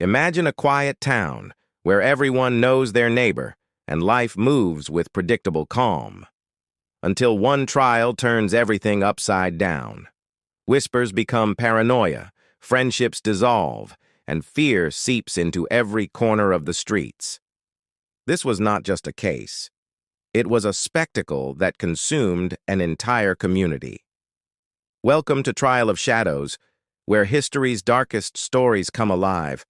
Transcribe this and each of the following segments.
Imagine a quiet town where everyone knows their neighbor and life moves with predictable calm. Until one trial turns everything upside down. Whispers become paranoia, friendships dissolve, and fear seeps into every corner of the streets. This was not just a case. It was a spectacle that consumed an entire community. Welcome to Trial of Shadows, where history's darkest stories come alive.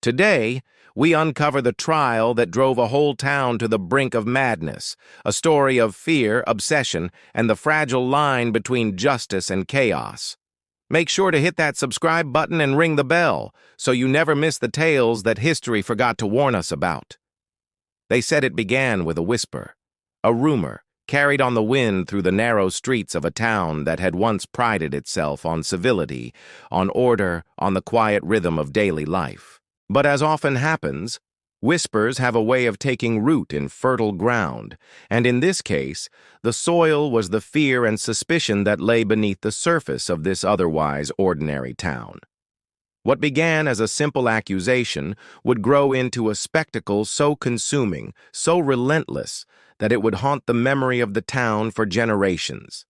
Today, we uncover the trial that drove a whole town to the brink of madness, a story of fear, obsession, and the fragile line between justice and chaos. Make sure to hit that subscribe button and ring the bell so you never miss the tales that history forgot to warn us about. They said it began with a whisper, a rumor carried on the wind through the narrow streets of a town that had once prided itself on civility, on order, on the quiet rhythm of daily life. But as often happens, whispers have a way of taking root in fertile ground, and in this case, the soil was the fear and suspicion that lay beneath the surface of this otherwise ordinary town. What began as a simple accusation would grow into a spectacle so consuming, so relentless, that it would haunt the memory of the town for generations.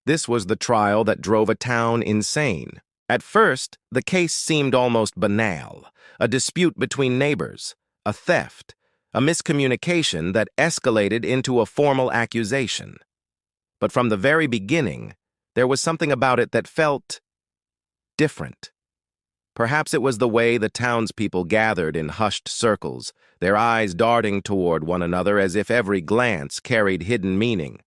This was the trial that drove a town insane. At first, the case seemed almost banal, a dispute between neighbors, a theft, a miscommunication that escalated into a formal accusation. But from the very beginning, there was something about it that felt different. Perhaps it was the way the townspeople gathered in hushed circles, their eyes darting toward one another as if every glance carried hidden meaning.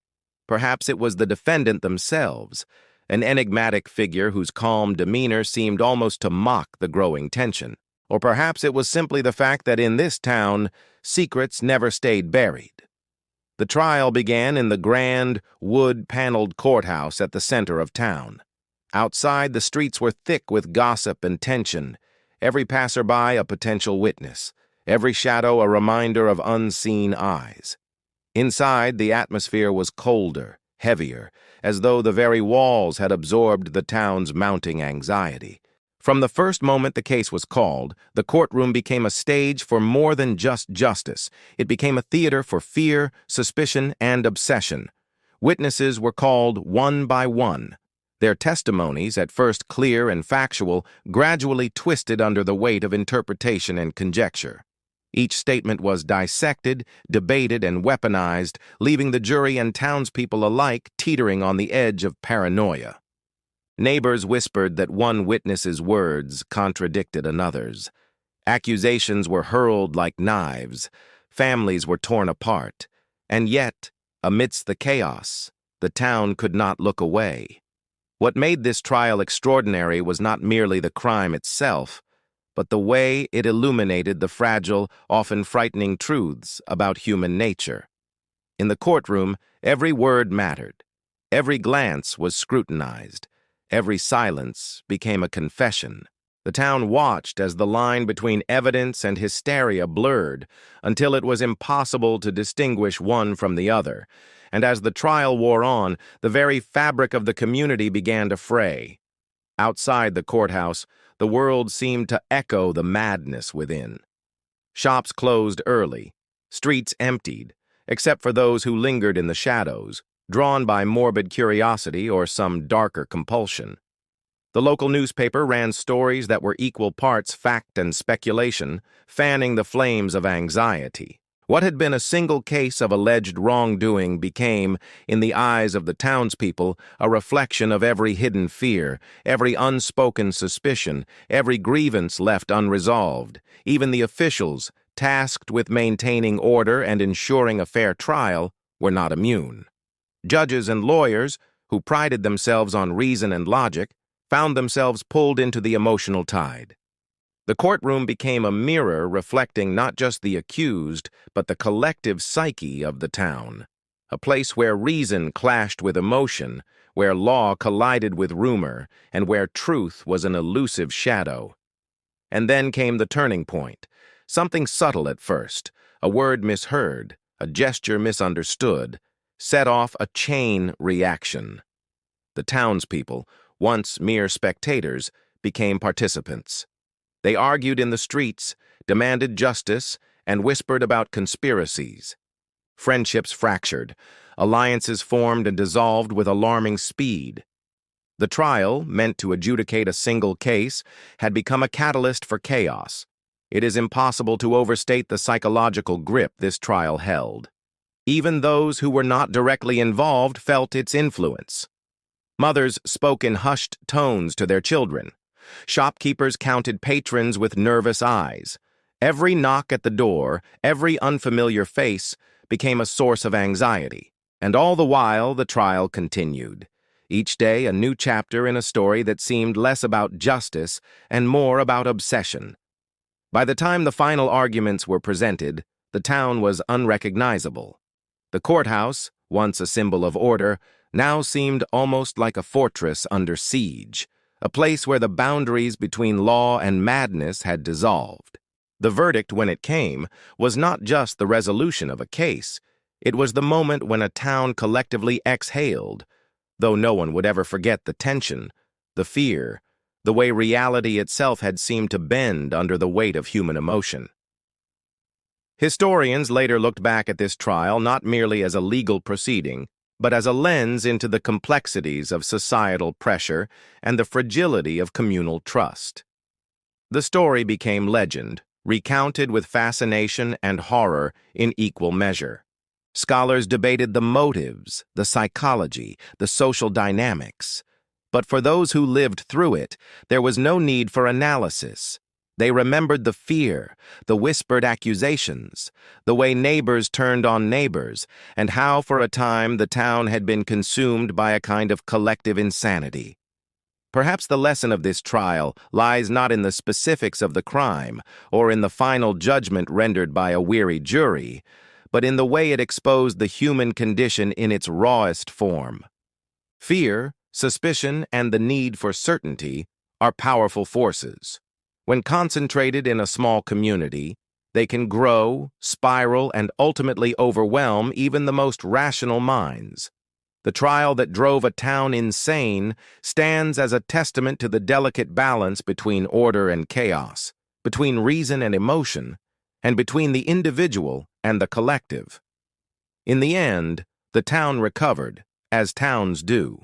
Perhaps it was the defendant themselves, an enigmatic figure whose calm demeanor seemed almost to mock the growing tension. Or perhaps it was simply the fact that in this town, secrets never stayed buried. The trial began in the grand, wood-paneled courthouse at the center of town. Outside, the streets were thick with gossip and tension, every passerby a potential witness, every shadow a reminder of unseen eyes. Inside, the atmosphere was colder, heavier, as though the very walls had absorbed the town's mounting anxiety. From the first moment the case was called, the courtroom became a stage for more than just justice. It became a theater for fear, suspicion, and obsession. Witnesses were called one by one. Their testimonies, at first clear and factual, gradually twisted under the weight of interpretation and conjecture. Each statement was dissected, debated, and weaponized, leaving the jury and townspeople alike teetering on the edge of paranoia. Neighbors whispered that one witness's words contradicted another's. Accusations were hurled like knives. Families were torn apart. And yet, amidst the chaos, the town could not look away. What made this trial extraordinary was not merely the crime itself, but the way it illuminated the fragile, often frightening truths about human nature. In the courtroom, every word mattered. Every glance was scrutinized. Every silence became a confession. The town watched as the line between evidence and hysteria blurred until it was impossible to distinguish one from the other. And as the trial wore on, the very fabric of the community began to fray. Outside the courthouse, the world seemed to echo the madness within. Shops closed early, streets emptied, except for those who lingered in the shadows, drawn by morbid curiosity or some darker compulsion. The local newspaper ran stories that were equal parts fact and speculation, fanning the flames of anxiety. What had been a single case of alleged wrongdoing became, in the eyes of the townspeople, a reflection of every hidden fear, every unspoken suspicion, every grievance left unresolved. Even the officials, tasked with maintaining order and ensuring a fair trial, were not immune. Judges and lawyers, who prided themselves on reason and logic, found themselves pulled into the emotional tide. The courtroom became a mirror reflecting not just the accused, but the collective psyche of the town, a place where reason clashed with emotion, where law collided with rumor, and where truth was an elusive shadow. And then came the turning point, something subtle at first, a word misheard, a gesture misunderstood, set off a chain reaction. The townspeople, once mere spectators, became participants. They argued in the streets, demanded justice, and whispered about conspiracies. Friendships fractured, alliances formed and dissolved with alarming speed. The trial, meant to adjudicate a single case, had become a catalyst for chaos. It is impossible to overstate the psychological grip this trial held. Even those who were not directly involved felt its influence. Mothers spoke in hushed tones to their children. Shopkeepers counted patrons with nervous eyes. Every knock at the door, every unfamiliar face, became a source of anxiety. And all the while, the trial continued. Each day, a new chapter in a story that seemed less about justice and more about obsession. By the time the final arguments were presented, the town was unrecognizable. The courthouse, once a symbol of order, now seemed almost like a fortress under siege, a place where the boundaries between law and madness had dissolved. The verdict, when it came, was not just the resolution of a case. It was the moment when a town collectively exhaled, though no one would ever forget the tension, the fear, the way reality itself had seemed to bend under the weight of human emotion. Historians later looked back at this trial not merely as a legal proceeding, but as a lens into the complexities of societal pressure and the fragility of communal trust. The story became legend, recounted with fascination and horror in equal measure. Scholars debated the motives, the psychology, the social dynamics. But for those who lived through it, there was no need for analysis. They remembered the fear, the whispered accusations, the way neighbors turned on neighbors, and how for a time the town had been consumed by a kind of collective insanity. Perhaps the lesson of this trial lies not in the specifics of the crime or in the final judgment rendered by a weary jury, but in the way it exposed the human condition in its rawest form. Fear, suspicion, and the need for certainty are powerful forces. When concentrated in a small community, they can grow, spiral, and ultimately overwhelm even the most rational minds. The trial that drove a town insane stands as a testament to the delicate balance between order and chaos, between reason and emotion, and between the individual and the collective. In the end, the town recovered, as towns do.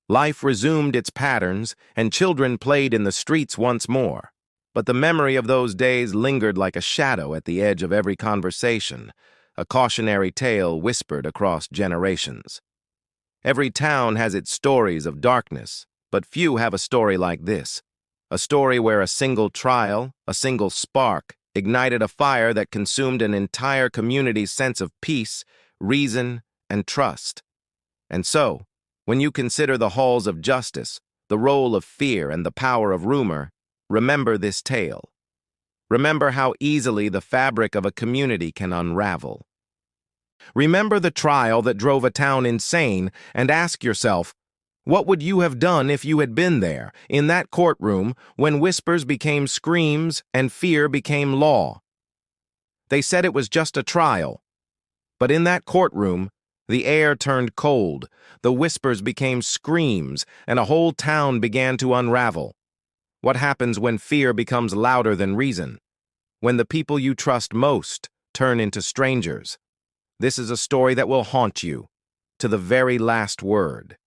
Life resumed its patterns, and children played in the streets once more. But the memory of those days lingered like a shadow at the edge of every conversation, a cautionary tale whispered across generations. Every town has its stories of darkness, but few have a story like this, a story where a single trial, a single spark, ignited a fire that consumed an entire community's sense of peace, reason, and trust. And so, when you consider the halls of justice, the role of fear, and the power of rumor, remember this tale. Remember how easily the fabric of a community can unravel. Remember the trial that drove a town insane and ask yourself, what would you have done if you had been there, in that courtroom, when whispers became screams and fear became law? They said it was just a trial. But in that courtroom, the air turned cold, the whispers became screams, and a whole town began to unravel. What happens when fear becomes louder than reason? When the people you trust most turn into strangers? This is a story that will haunt you, to the very last word.